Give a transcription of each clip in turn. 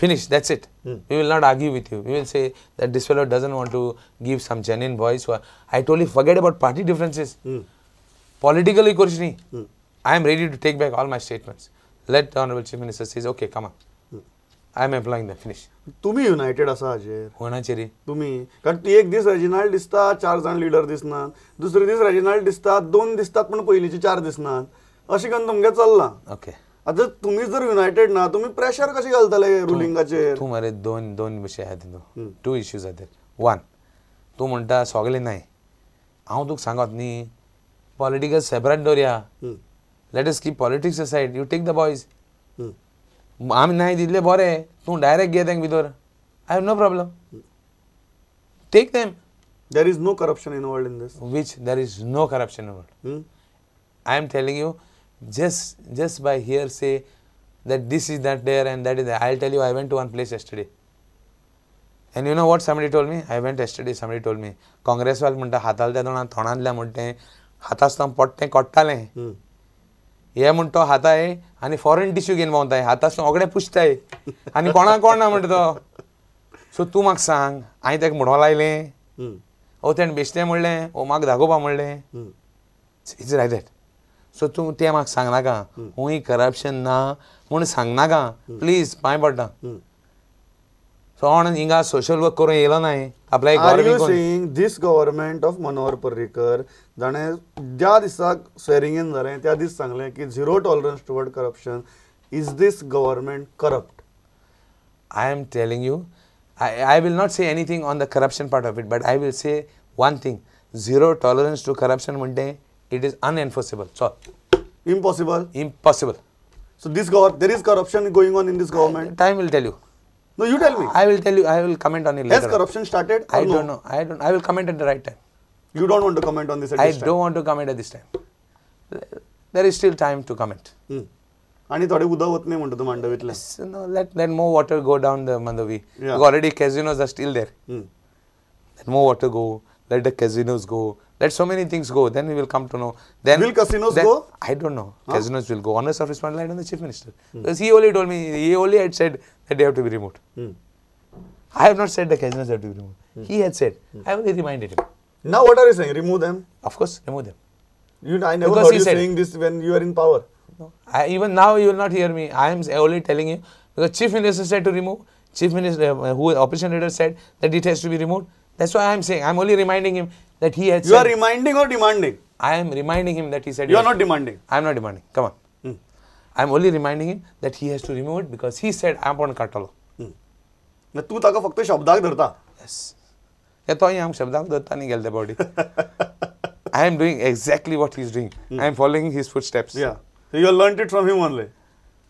Finish. That's it. We will not argue with you. We will say that this fellow doesn't want to give some genuine voice. I told you, forget about party differences. Politically, I am ready to take back all my statements. Let the Honorable Chief Minister says, okay, come on. I am employing them. Finish. तुम्ही United आसा हाजेर होणाचे रे तुम्ही कारण ती एक दीस Reginald दिसता 4 जाण लीडर दिसनात दुसरे दीस रेजिनाल्ड दिसता 2 दिसतात पण पयलींचे 4 दिसनात अशें करून तुमगे चल्ला ओके आता तुम्ही जर युनायटेड ना तुम्ही प्रेशर कशें घालतले रुलिंगाचेर तू मरे दोन विशय आहेत न्हू 2 issues आहेत 1 तू म्हणटा सगळे नाही हांव तुका सांगत न्ही पॉलिटिकल सेपरेट दवरया let us keep politics aside you take the boys आमी नाही दिल्ले बरें तू डायरेक्ट घे तांकां भितर I have no problem. Take them. There is no corruption involved in this. Which there is no corruption involved. I am telling you, just by hearsay that this is that there and that is there. I'll tell you, I went to one place yesterday. And you know what somebody told me? I went yesterday, somebody told me, Congress वाल म्हणटा हाताल त्या दोना थोणांतल्या म्हणटे हातास्तां पडटें कोट्टालें. हे म्हणतो हाताय आनी foreign tissue घेवन भोंवताय हातास्तां ओगडे पुसताय आनी कोणाक कोण ना म्हणटा तो. सो तूं म्हाका सांग हांवें ताका म्हणूंक लायलें ओ तेणें बेश्टें म्हणलें ओ म्हाका दाखोवपा म्हणलें इट्स लायक दॅट. सो तूं तें म्हाका सांगनाका खूंय करप्शन ना म्हूण सांगनाका प्लीज पांय पडटा. सो हांव हिंगा सोशल वर्क करूं येयलो नाय आपल्या दीस गव्हर्नमेंट ऑफ मनोहर पर्रीकर जाणें ज्या दिसाक स्वेरिंग इन जालें त्या दीस सांगलें की 0 tolerance toward corruption. Is this government corrupt? I am telling you I will not say anything on the corruption part of it, but I will say one thing: 0 tolerance to corruption. One day, it is unenforceable. So, impossible. Impossible. So there is corruption going on in this government. Time will tell you. No, you tell me. I will tell you. I will comment on it later. Has corruption started? I don't know. I will comment at the right time. You don't want to comment on this at this time? I don't want to comment at this time. There is still time to comment. आणि थोडे उदक वत नाही म्हणतो मांडवीतले. No, let more water go down the Mandavi. Already casinos are still there. Let more water go. Let the casinos go. Let so many things go. Then we will come to know. Then will casinos go? I don't know. Casinos will go. Honest of response lied on the Chief Minister. Because he only told me. He only had said that they have to be removed. I have not said the casinos have to be removed. He had said. I only reminded him. Now what are you saying? Remove them? Of course, remove them. I never heard you saying this when you were in power. No, even now you will not hear me. I am only telling you because Chief Minister said to remove. Chief Minister, who opposition leader said that it has to be removed. That's why I am saying. I am only reminding him that he had. You are reminding or demanding? I am reminding him that he said. You are not demanding. I am not demanding. Come on. I am only reminding him that he has to remove it because he said I am going to cut all. तू ताका फक्त शब्दाक धरता. Yes. या तो ही हम शब्दाक धरता नहीं गेलते body. I am doing exactly what he is doing. I am following his footsteps. Yeah. So you learned it from him only.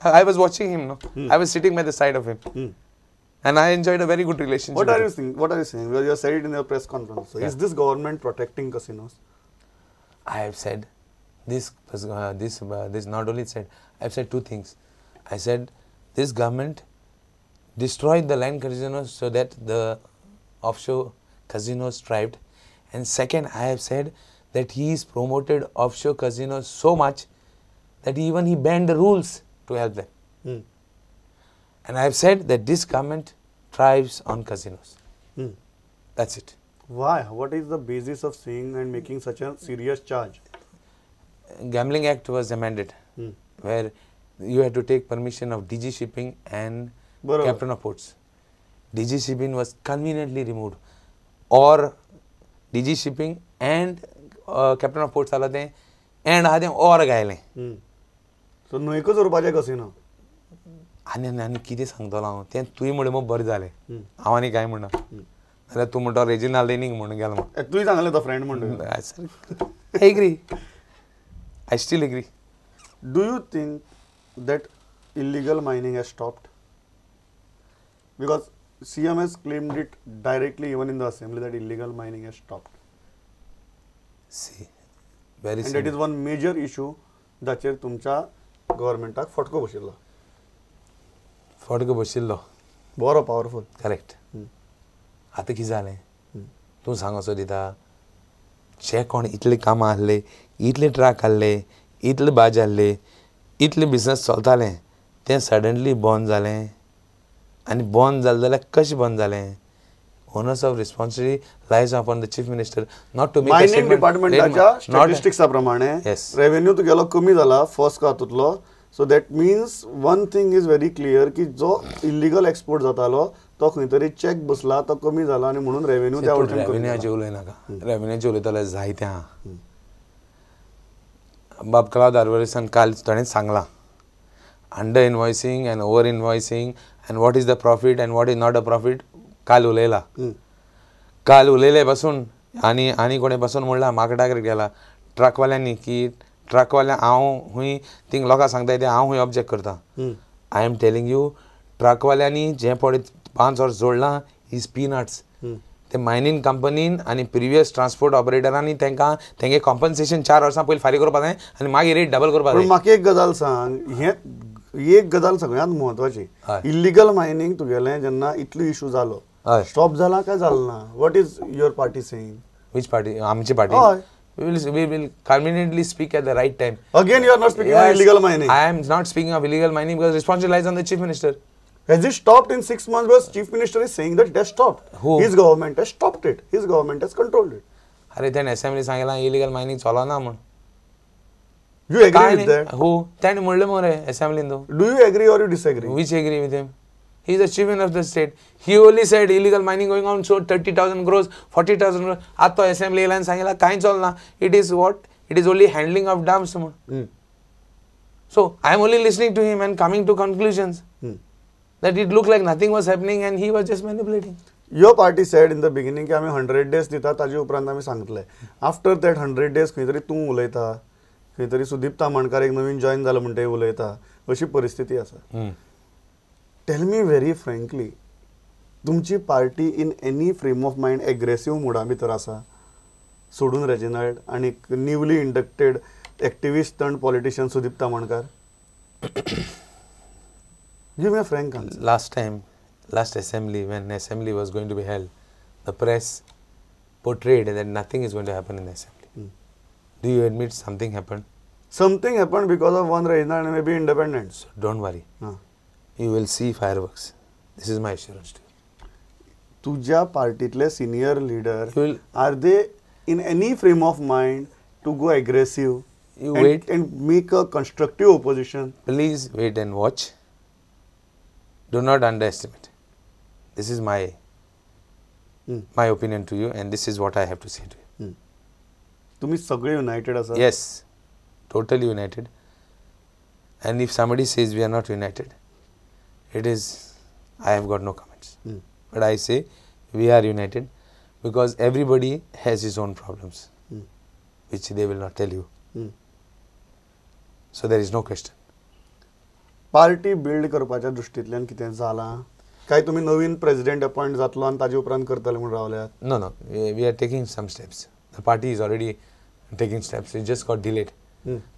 I was watching him, no. I was sitting by the side of him, and I enjoyed a very good relationship. What are you saying? What are you saying? You said it in your press conference. So is this government protecting casinos? I have said this. This not only said. I have said 2 things. I said this government destroyed the land casinos so that the offshore casinos thrived, and second, I have said that he is promoted offshore casinos so much that even he banned the rules to help them. And I have said that this government thrives on casinos. That's it. Why? What is the basis of saying and making such a serious charge? Gambling Act was amended, where you had to take permission of DG Shipping and Captain of Ports. DG Shipping was conveniently removed, or DG Shipping and Captain of Ports alate and आधे और गायले. So न्हयकच उरपाचे casino. आनी कितें सांगतलो हांव तें तुवें म्हणलें मग बरें जालें हांव आनी काय म्हणना जाल्यार तूं म्हणटा रेजिनाल्ड लेनिंग म्हणून गेलो मग तुवें सांगलें तो फ्रेंड म्हणून. I agree. I still agree. Do you think that illegal mining has stopped? Because CM has claimed it directly even in the assembly that illegal mining has stopped. See, very and that is one major issue जाचेर तुमच्या गव्हर्नमेंटाक फटको बशिल्लो. फटको बशिल्लो बरो powerful. Correct. आतां कितें जालें तूं सांगोसो दिता जे कोण इतले कामां आहले इतले ट्रक आहले इतले बाज आहले इतले बिजनस चलतालें तें सडनली बंद जालें आनी बंद जालें जाल्यार कशें बंद जालें? Onus of responsibility lies upon the chief minister not to make a mining statement. डिपार्टमेंटाच्या स्टॅटिस्टिक्सा प्रमाणे रेव्हेन्यू तुगेलो कमी जाला फर्स्ट क्वार्टरलो. So that means one thing is very clear की जो इल्लीगल एक्सपोर्ट जातालो तो खंय तरी चॅक बसला तो कमी जाला आनी म्हणून रेव्हेन्यू त्या वटेन रेव्हेन्यूचे उलयनाका. रेव्हेन्यूचे उलयताले जायते आहा. बाब क्लाउड आर्वरिसान काल ताणें सांगलां under invoicing and over invoicing and what is the profit and what is not a profit काल उलयला. काल उलयले पासून आनी कोणें पासून म्हणला म्हाका डायरेक्ट गेला ट्रकवाल्यांनी की ट्रकवाल्या हांव हूंय थिंग लोकांक सांगता ते हांव हूंय ऑब्जेक्ट करता. आय एम टेलिंग यू ट्रकवाल्यांनी जें पळय 5 वर्स जोडलां इज पीनट्स. ते मायनींग कंपनीन आनी प्रिवियस ट्रान्सपोर्ट ऑपरेटरांनी तेंगे कॉम्पन्सेशन 4 वर्सां पयलीं फारीक करपा जाय आनी मागीर रेट डबल करपा जाय. म्हाका एक गजाल सांग, हें एक गजाल सगळ्यांत म्हत्वाची, इल्लीगल मायनींग तुगेलें जेन्ना इतलो इशू जालो स्टॉप जाला काय जालो ना? What is your party saying? Which party? आमची party. We will conveniently speak at the right time. Again, you are not speaking of illegal mining. I am not speaking of illegal mining because responsibility lies on the chief minister. Has it stopped in 6 months? Because chief minister is saying that it has stopped. Who? His government has stopped it. His government has controlled it. अरे त्याने assembly Sangla illegal mining चलना म्हण. You agree with that? Who? त्याने म्हणले मरे असेंब्लीन तो. Do you agree or you disagree? Which agree with him? He is the chief minister of the state. He only said illegal mining going on, so 30,000 crores, 40,000 crores. आता तो assembly एलान सांगितला कांय चलना. It is what? It is only handling of dumps. So I am only listening to him and coming to conclusions that it looked like nothing was happening and he was just manipulating. Your party said in the beginning की आम्ही 100 days दिता ताजे उपरांत आम्ही सांगितले. After that 100 days खंय तरी तूं उलयता, खंय तरी सुदीप तामणकार एक नवीन जॉइन जाला म्हणटे उलयता, अशी परिस्थिती आसा. Tell me very frankly, तुमची party in any frame of mind aggressive मुडा भितर आसा सोडून रेजिनाल्ड आणि newly inducted activist and politician Sudeep Tamankar? Give me a frank answer. Last assembly, when assembly was going to be held, the press portrayed that nothing is going to happen in the assembly. Do you admit something happened? Something happened because of one Reginald and maybe independence. So don't worry. You will see fireworks. This is my assurance to you. तुझ्या पार्टीतले senior leader, are they in any frame of mind to go aggressive and make a constructive opposition? Please wait and watch. Do not underestimate. This is my opinion to you and this is what I have to say to you. तुम्ही सगळे united आसा? Yes, totally united. And if somebody says we are not united, it is, I have got no comments. But I say we are united because everybody has his own problems, which they will not tell you. So there is no question. Party build करपाच्या दृष्टींतल्यान कितें जालां काय तुम्ही नवीन president appoint जातलो आणि ताजे उपरांत करतले म्हणून रावल्यात? No, we are taking some steps. The party is already taking steps. It just got delayed.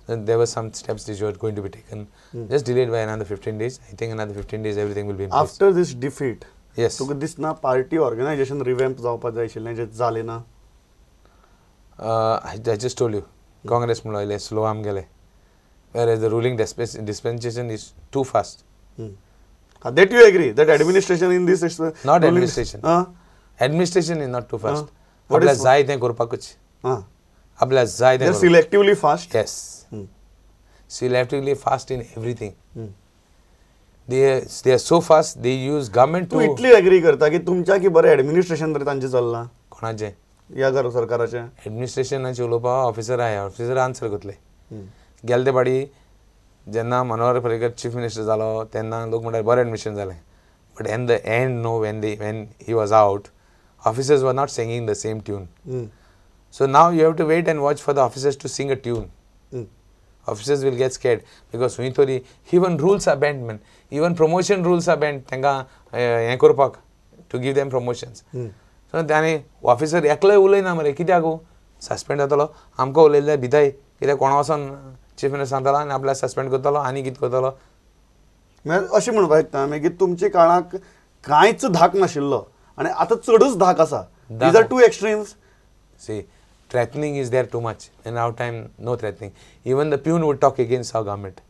There were some steps which were going to be taken. Just delayed by another 15 days. I think another 15 days everything will be in place. After this defeat, yes. तुका दिसना party organisation रिवॅम्प जावपाक जाय आशिल्लें जे जालें ना? I just told you, Congress म्हणले slow arm गेले. Whereas the ruling dispensation is too fast. That you agree, that administration in this is not administration. Administration is not too fast. What is जाय तें करपाकूच. They are selectively fast? Yes. Selectively fast in everything. They are so fast, they use government to... तू इतली agree करता की तुमच्या की बरें administration तरी तांचे चल्लां? कोणाचे? या सरकाराचे? Administrationचे उलोवपा ऑफिसर आहाय, ऑफिसर आन्सर करतले. गेले ते पाटी जेन्ना मनोहर पर्रीकर चीफ मिनिस्टर जालो तेन्ना लोक म्हणटाले बरें एडमिशन जालें. But in the end, no, when he was out, officers were not singing the same tune. So now you have to wait and watch for the officers to sing a tune. Officers will get scared because even rules are banned, man. Even promotion rules are banned. To give them promotions. So then officer एकलो उलयना मरे कित्याक suspend जातलो आमकां उलयल्ले भिताय कित्याक कोणा वचोन chief minister सांगतालो आनी आपल्याक सस्पेंड करतलो आनी कितें करतलो. अशें म्हणपाक येता मागीर तुमच्या काळाक कांयच धाक नाशिल्लो आनी आतां चडूच धाक आसा. These are two extremes. See, threatening is there too much. In our time, no threatening. Even the peon would talk against our government.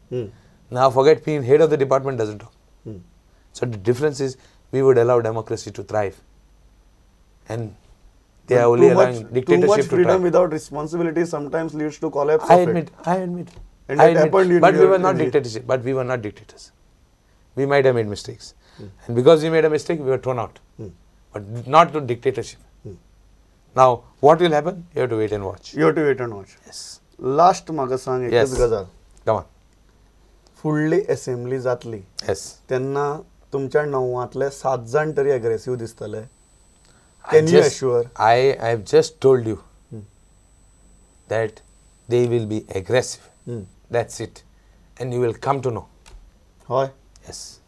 Now forget peon, head of the department doesn't talk. So the difference is we would allow democracy to thrive. And they are only allowing dictatorship too much to freedom thrive. without responsibility sometimes leads to collapse I of admit. And I that happened in but we your were not country. dictatorship. But we were not dictators. We might have made mistakes. And because we made a mistake, we were thrown out. But not to dictatorship. Now, what will happen? You have to wait and watch. You have to wait and watch. Yes. Last म्हाका सांग एकच Yes. गजाल. Come on. फुडली assembly जातली Yes. तेन्ना तुमच्या 9वांतले 7 जाण तरी अग्रेसिव्ह दिसतले. Can you assure? I have just told you that they will be aggressive. That's it. And you will come to know. हय. Yes.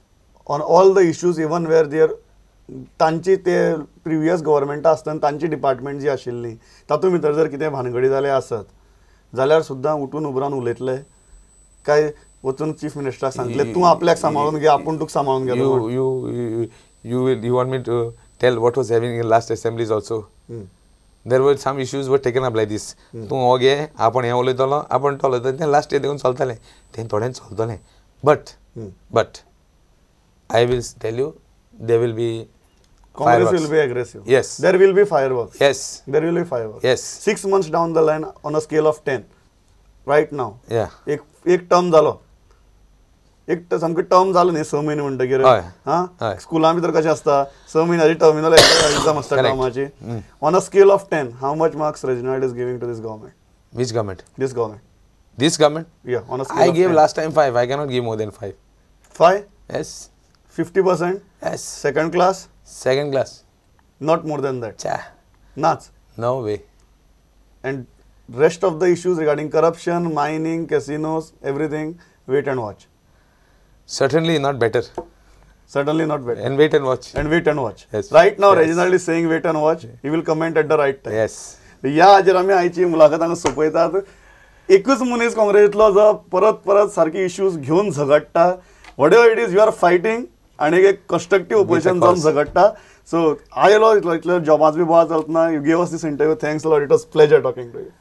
On all the issues even where there तांची ते previous गव्हर्मेंटा आसतना तांची department जी आशिल्ली तातूंत भितर जर कितें भानगडी जाले आसत जाल्यार सुद्दां उठून उबरावन उलयतले काय वचून चीफ मिनिस्टराक सांगतले तूं आपल्याक सांबाळून घे आपूण तुका सांबाळून घेतलो. You want me to tell what was happening in last assemblies also? There were some issues were taken up like this. तूं हो घे आपण हें उलयतलो आपण तो उलयतलो तें लास्ट देखून चलतलें तें थोड्यान चलतलें. But I will tell you there will be Congress will be aggressive. Yes. There will be fireworks. Yes. There will be fireworks. Yes. 6 months down the line on a scale of 10. Right now. Yeah. एक term जालो. एक सामको term जालो न्ही 6 म्हयने म्हणटकीर हां स्कुलां भितर कशें आसता 6 म्हयन्याची टर्मिनल एग्जाम आसता टर्माची. On a scale of 10, how much marks Reginald is giving to this government? Which government? This government. This government? Yeah, on a scale of 10. I gave last time 5. I cannot give more than 5. 5? Yes. 50%? Yes. Second class? Second class. Not more than that. Cha. Nuts. No way. And rest of the issues regarding corruption, mining, casinos, everything, wait and watch. Certainly not better. Certainly not better. And wait and watch. And wait and watch. Yes. Right now, Yes. Reginald is saying wait and watch. He will comment at the right time. Yes. ह्या हाजेर आमी आयची मुलाखत हांगा सोंपयतात. एकूच मनीस काँग्रेसींतलो जो परत परत सारकी इश्यूज घेवन झगडटा. Whatever it is, you are fighting आणि एक constructive opposition जावन झगडटा. So, I always like your job as we was. You gave us this interview. Thanks a lot. It was a pleasure talking to you.